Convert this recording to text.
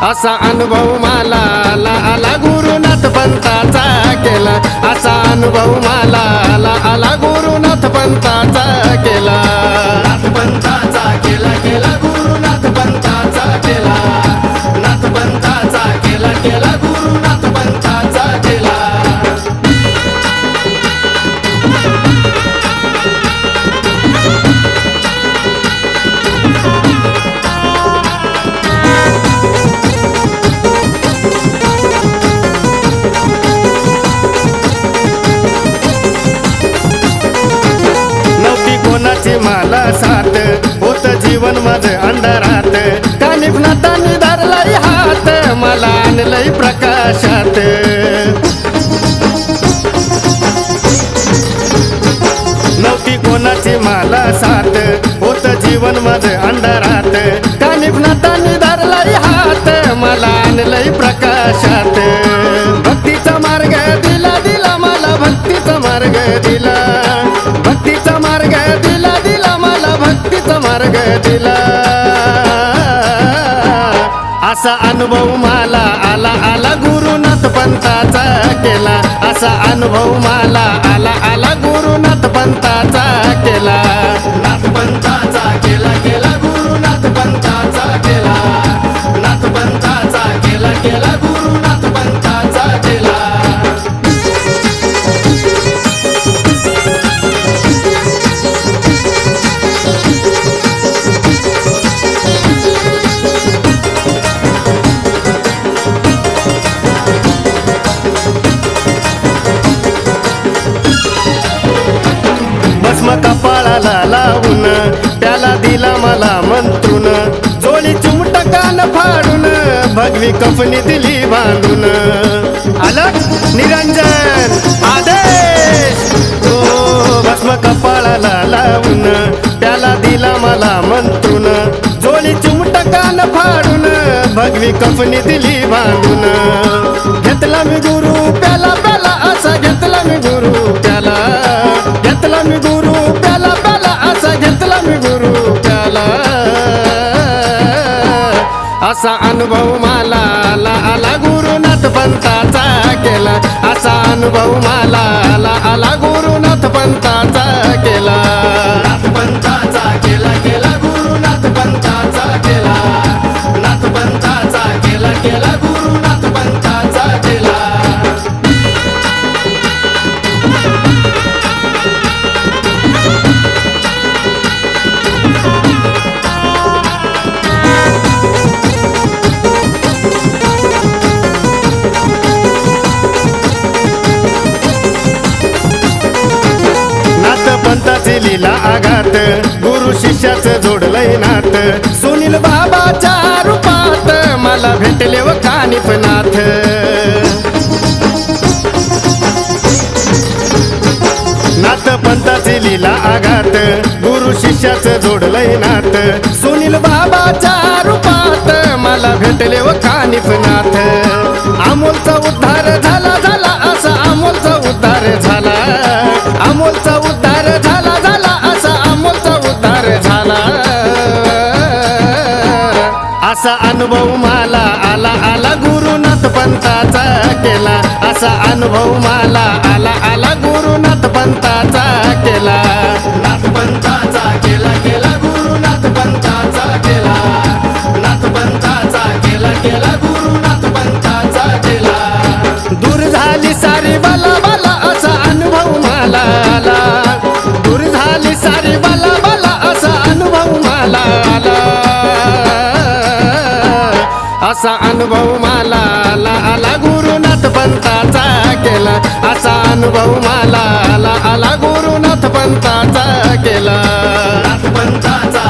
असा अनुभव मला आला गुरुनाथ पंताचा केला, असा अनुभव मला आला गुरुनाथ पंताचा केला, नाथ पंथाचा केला केला गुरुनाथ पंथाचा केला, नाथ पंथाचा केला केला गुरुनाथ पंथाचा केला। नव्हती कोणाची मला साथ, होत जीवन माझं अंधारात, कानिफनाथांनी धरलाय हात, मला आणलंय प्रकाशात। नव्हती कोणाची मला साथ, होत जीवन माझं अंधारात, कानिफनाथांनी धरलाय हात, मला आणलंय प्रकाशात। भक्तीचा मार्ग दिला मला, भक्तीचा मार्ग दिला, भक्तीचा मार्ग दिला मला, भक्तीचा मार्ग दिला। असा अनुभव मला आला गुरुनाथ पंताचा केला, असा अनुभव मला आला गुरुनाथ पंताचा केला, नाथ पंथाचा केला केला गुरुनाथ पंथाचा केला, नाथ पंथाचा केला केला गुरुनाथ पंथाचा केला। भस्म कपाळाला लावून त्याला दिला मला मंत्रून, जोडी चिमट कान फाडून भगवी कफनी दिली बांधून, अलग निरंजन आदेश। हो भस्म कपाळाला लावून त्याला दिला मला मंत्रून, जोडी चिमट कान फाडून भगवी कफनी दिली बांधून, घेतला मी गुरु प्याला प्याला, असा घेतला मी गुरु प्याला, घेतला मी गुरु प्याला प्याला, असा घेतला मी गुरु प्याला। असा अनुभव मला आला गुरुनाथ पंताचा केला, असा अनुभव मला आला गुरुनाथ पंताचा केला, नाथ पंथाचा केला केला गुरुनाथ पंथाचा केला, नाथ पंथाचा केला केला गुरुनाथ पंथाचा केला। नाथ पंताची लीला आघात, गुरु शिष्याचं जोडलंय नाथ, सुनील बाबाच्या रूपात मला भेटले व कानिफनाथ। नाथ पंताची लीला आघात, गुरु शिष्याचं जोडलंय नाथ, सुनील बाबाच्या रूपात मला भेटले व कानिफनाथ। अमोलचा उद्धार झाला झाला, असा अमोलचा उद्धार झाला, अमोलचा उद्धार झाला झाला, असा अमोलचा उद्धार झाला। असा अनुभव मला आला गुरुनाथ पंताचा केला, असा अनुभव मला आला गुरुनाथ पंताचा केला, नाथ पंथाचा केला केला गुरुनाथ पंथाचा केला, नाथ पंथाचा केला केला गुरुनाथ पंथाचा केला। दूर झाली सारी बाला बाला, असा अनुभव मला आला, दूर झाली सारी बाला बाला, असा अनुभव मला आला, असा अनुभव मला आला गुरुनाथ पंताचा केला, असा अनुभव मला आला गुरुनाथ पंताचा केला, नाथ पंथाचा